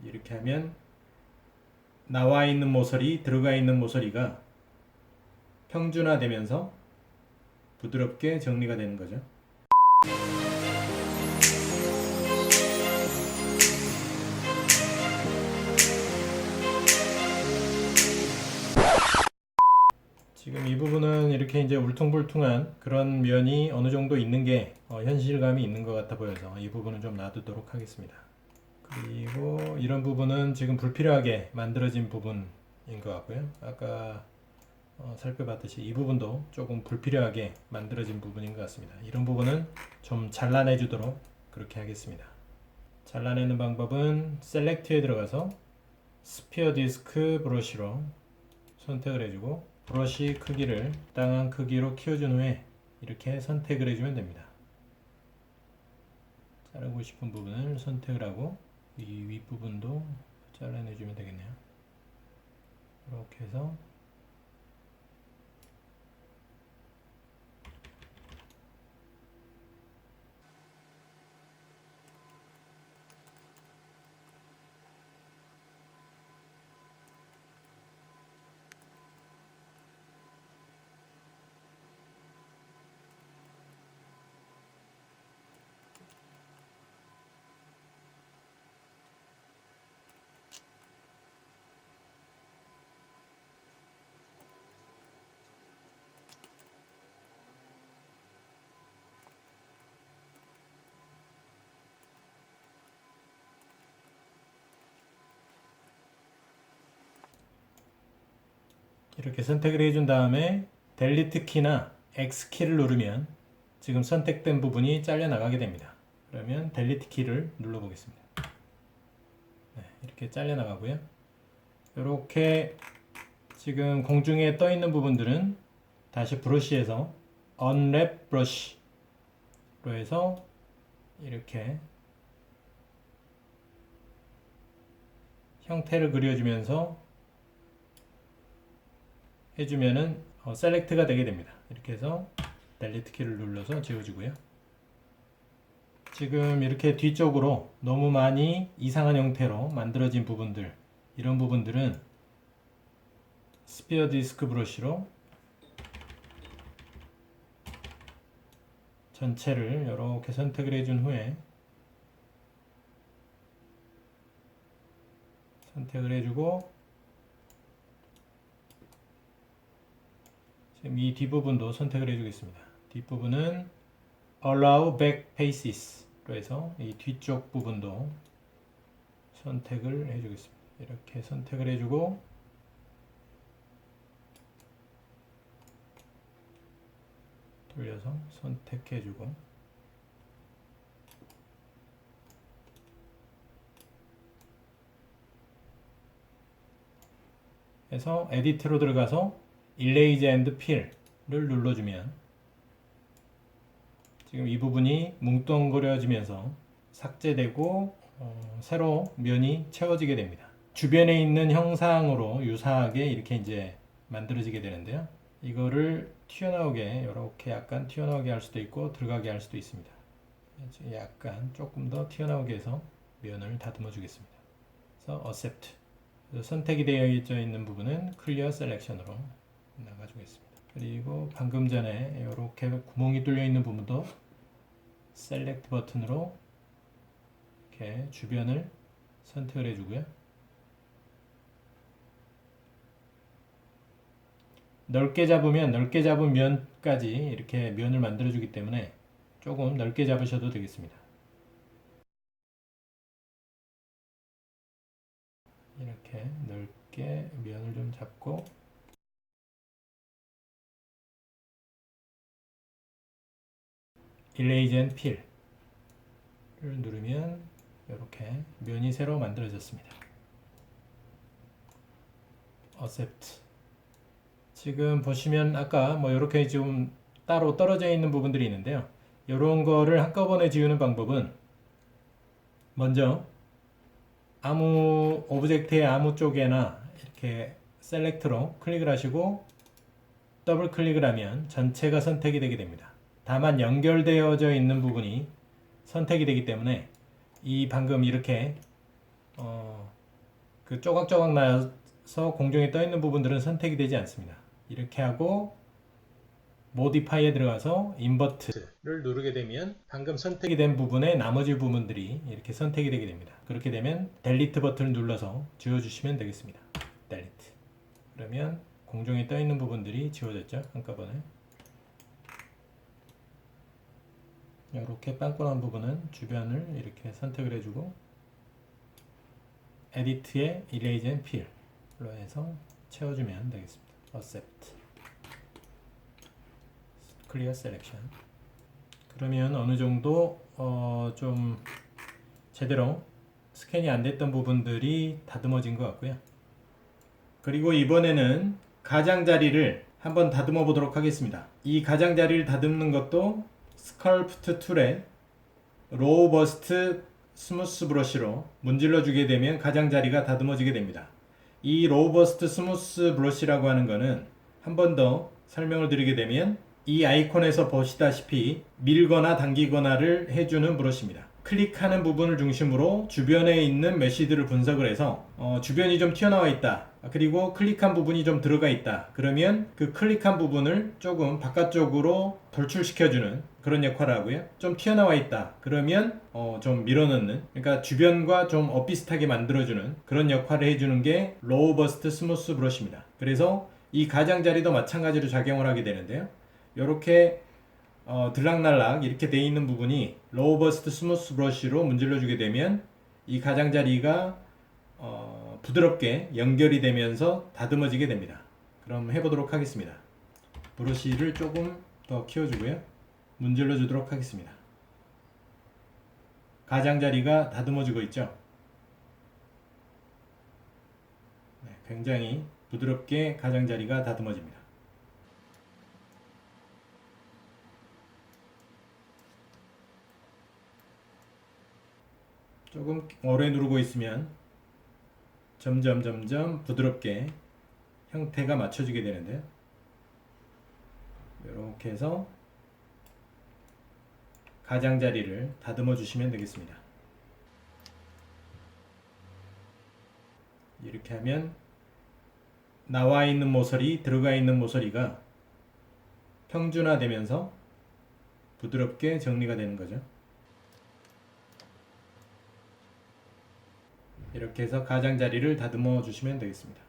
이렇게 하면 나와 있는 모서리, 들어가 있는 모서리가 평준화되면서 부드럽게 정리가 되는 거죠. 지금 이 부분은 이렇게 이제 울퉁불퉁한 그런 면이 어느 정도 있는 게 현실감이 있는 것 같아 보여서 이 부분은 좀 놔두도록 하겠습니다. 그리고 이런 부분은 지금 불필요하게 만들어진 부분인 것 같고요. 아까 살펴봤듯이 이 부분도 조금 불필요하게 만들어진 부분인 것 같습니다. 이런 부분은 좀 잘라내 주도록 그렇게 하겠습니다. 잘라내는 방법은 셀렉트에 들어가서 스피어 디스크 브러쉬로 선택을 해주고 브러쉬 크기를 적당한 크기로 키워준 후에 이렇게 선택을 해주면 됩니다. 자르고 싶은 부분을 선택을 하고 이 윗부분도 잘라내주면 되겠네요. 이렇게 해서 이렇게 선택을 해준 다음에 델리트 키나 X 키를 누르면 지금 선택된 부분이 잘려 나가게 됩니다. 그러면 델리트 키를 눌러 보겠습니다. 네, 이렇게 잘려 나가고요. 이렇게 지금 공중에 떠 있는 부분들은 다시 브러쉬에서 Unwrap Brush로 해서 이렇게 형태를 그려주면서 해주면은 셀렉트가 되게 됩니다. 이렇게 해서 델리트 키를 눌러서 지워주고요. 지금 이렇게 뒤쪽으로 너무 많이 이상한 형태로 만들어진 부분들, 이런 부분들은 스피어 디스크 브러쉬로 전체를 이렇게 선택을 해준 후에 선택을 해주고 지금 이 뒷부분도 선택을 해주겠습니다. 뒷부분은 Allow Back Faces로 해서 이 뒤쪽 부분도 선택을 해주겠습니다. 이렇게 선택을 해주고 돌려서 선택해주고 해서 에디트로 들어가서 Erase and Fill를 눌러주면 지금 이 부분이 뭉뚱그려지면서 삭제되고 새로 면이 채워지게 됩니다. 주변에 있는 형상으로 유사하게 이렇게 이제 만들어지게 되는데요. 이거를 튀어나오게 이렇게 약간 튀어나오게 할 수도 있고 들어가게 할 수도 있습니다. 약간 조금 더 튀어나오게 해서 면을 다듬어 주겠습니다. 그래서 Accept 선택이 되어 있는 부분은 Clear Selection으로 나가주겠습니다. 그리고 방금 전에 이렇게 구멍이 뚫려 있는 부분도 셀렉트 버튼으로 이렇게 주변을 선택을 해주고요. 넓게 잡으면 넓게 잡은 면까지 이렇게 면을 만들어 주기 때문에 조금 넓게 잡으셔도 되겠습니다. 이렇게 넓게 면을 좀 잡고 Erase and Fill를 누르면 이렇게 면이 새로 만들어졌습니다. Accept. 지금 보시면 아까 뭐 이렇게 좀 따로 떨어져 있는 부분들이 있는데요. 이런 거를 한꺼번에 지우는 방법은 먼저 아무 오브젝트의 아무 쪽에나 이렇게 셀렉트로 클릭을 하시고 더블 클릭을 하면 전체가 선택이 되게 됩니다. 다만 연결되어져 있는 부분이 선택이 되기 때문에 이 방금 이렇게 그 조각조각 나서 공중에 떠 있는 부분들은 선택이 되지 않습니다. 이렇게 하고 모디파이에 들어가서 인버트를 누르게 되면 방금 선택이 된 부분의 나머지 부분들이 이렇게 선택이 되게 됩니다. 그렇게 되면 델리트 버튼을 눌러서 지워주시면 되겠습니다. 델리트. 그러면 공중에 떠 있는 부분들이 지워졌죠. 한꺼번에. 이렇게 빵꾸난 부분은 주변을 이렇게 선택을 해주고 에디트에 Erase and Fill로 해서 채워주면 되겠습니다. Accept, Clear Selection. 그러면 어느 정도 좀 제대로 스캔이 안 됐던 부분들이 다듬어진 것 같고요. 그리고 이번에는 가장자리를 한번 다듬어 보도록 하겠습니다. 이 가장자리를 다듬는 것도 스컬프트 툴의 로우 버스트 스무스 브러쉬로 문질러 주게 되면 가장자리가 다듬어지게 됩니다. 이 로우 버스트 스무스 브러쉬라고 하는 거는 한 번 더 설명을 드리게 되면 이 아이콘에서 보시다시피 밀거나 당기거나를 해주는 브러쉬입니다. 클릭하는 부분을 중심으로 주변에 있는 메쉬들을 분석을 해서 주변이 좀 튀어나와 있다, 그리고 클릭한 부분이 좀 들어가 있다, 그러면 그 클릭한 부분을 조금 바깥쪽으로 돌출시켜주는 그런 역할을 하고요. 좀 튀어나와 있다 그러면 좀 밀어넣는, 그러니까 주변과 좀 엇비슷하게 만들어주는 그런 역할을 해주는 게 로우 버스트 스무스 브러쉬입니다. 그래서 이 가장자리도 마찬가지로 작용을 하게 되는데요. 이렇게 들락날락 이렇게 돼 있는 부분이 로우 버스트 스무스 브러쉬로 문질러 주게 되면 이 가장자리가 부드럽게 연결이 되면서 다듬어지게 됩니다. 그럼 해보도록 하겠습니다. 브러쉬를 조금 더 키워주고요. 문질러 주도록 하겠습니다. 가장자리가 다듬어지고 있죠. 네, 굉장히 부드럽게 가장자리가 다듬어집니다. 조금 오래 누르고 있으면 점점 부드럽게 형태가 맞춰지게 되는데요. 이렇게 해서 가장자리를 다듬어 주시면 되겠습니다. 이렇게 하면 나와 있는 모서리, 들어가 있는 모서리가 평준화되면서 부드럽게 정리가 되는 거죠. 이렇게 해서 가장자리를 다듬어 주시면 되겠습니다.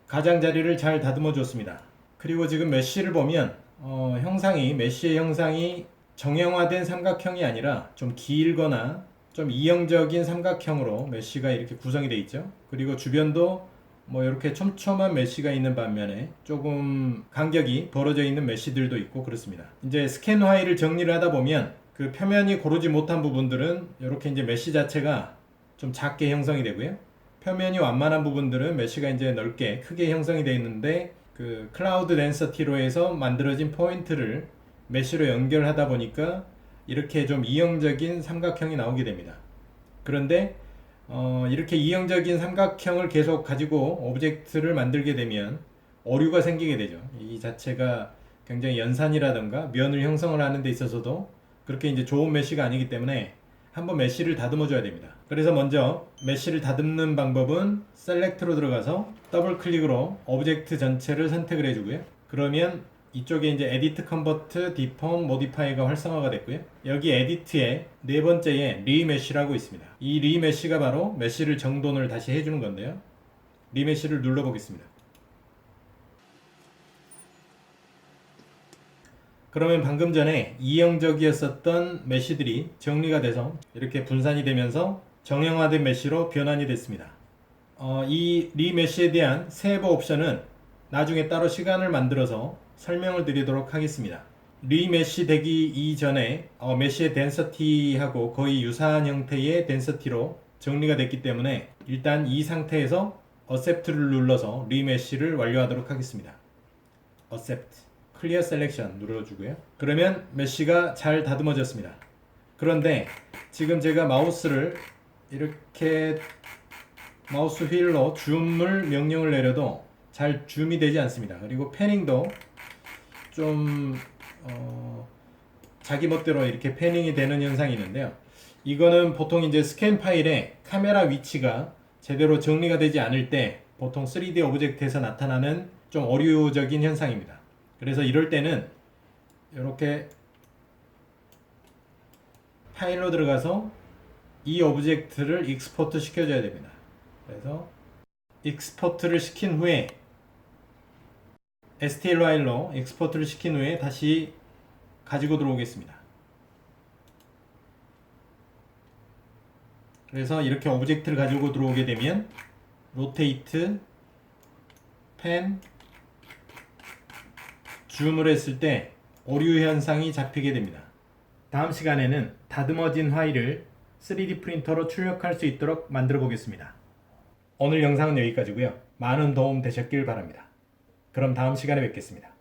가장자리를 잘 다듬어 줬습니다. 그리고 지금 메쉬를 보면 메쉬의 형상이 정형화된 삼각형이 아니라 좀 길거나 좀 이형적인 삼각형으로 메쉬가 이렇게 구성이 되어 있죠. 그리고 주변도 뭐 이렇게 촘촘한 메쉬가 있는 반면에 조금 간격이 벌어져 있는 메쉬들도 있고 그렇습니다. 이제 스캔 파일을 정리를 하다 보면 그 표면이 고르지 못한 부분들은 이렇게 이제 메쉬 자체가 좀 작게 형성이 되고요. 표면이 완만한 부분들은 메쉬가 이제 넓게 크게 형성이 되어 있는데 그 클라우드 덴서티로 해서 만들어진 포인트를 메쉬로 연결하다 보니까 이렇게 좀 이형적인 삼각형이 나오게 됩니다. 그런데 이렇게 이형적인 삼각형을 계속 가지고 오브젝트를 만들게 되면 오류가 생기게 되죠. 이 자체가 굉장히 연산이라든가 면을 형성을 하는 데 있어서도 그렇게 이제 좋은 메쉬가 아니기 때문에 한번 메쉬를 다듬어 줘야 됩니다. 그래서 먼저 메쉬를 다듬는 방법은 셀렉트로 들어가서 더블 클릭으로 오브젝트 전체를 선택을 해주고요. 그러면 이쪽에 이제 에디트 컨버트 디폼 모디파이가 활성화가 됐고요. 여기 에디트에 네 번째에 리메쉬라고 있습니다. 이 리메쉬가 바로 메쉬를 정돈을 다시 해주는 건데요. 리메쉬를 눌러보겠습니다. 그러면 방금 전에 이형적이었었던 메쉬들이 정리가 돼서 이렇게 분산이 되면서 정형화된 메쉬로 변환이 됐습니다. 이 리메쉬에 대한 세부 옵션은 나중에 따로 시간을 만들어서 설명을 드리도록 하겠습니다. 리메쉬 되기 이전에 메쉬의 덴서티하고 거의 유사한 형태의 덴서티로 정리가 됐기 때문에 일단 이 상태에서 Accept를 눌러서 리메쉬를 완료하도록 하겠습니다. Accept, Clear Selection 눌러주고요. 그러면 메쉬가 잘 다듬어졌습니다. 그런데 지금 제가 마우스를 이렇게 마우스 휠로 줌을 명령을 내려도 잘 줌이 되지 않습니다. 그리고 패닝도 좀 자기 멋대로 이렇게 패닝이 되는 현상이 있는데요. 이거는 보통 이제 스캔 파일에 카메라 위치가 제대로 정리가 되지 않을 때 보통 3D 오브젝트에서 나타나는 좀 오류적인 현상입니다. 그래서 이럴 때는 이렇게 파일로 들어가서 이 오브젝트를 익스포트 시켜줘야 됩니다. 그래서 익스포트를 시킨 후에 STLI로 익스포트를 시킨 후에 다시 가지고 들어오겠습니다. 그래서 이렇게 오브젝트를 가지고 들어오게 되면 로테이트, 펜, 줌을 했을 때 오류 현상이 잡히게 됩니다. 다음 시간에는 다듬어진 파일을 3D 프린터로 출력할 수 있도록 만들어 보겠습니다. 오늘 영상은 여기까지고요. 많은 도움 되셨길 바랍니다. 그럼 다음 시간에 뵙겠습니다.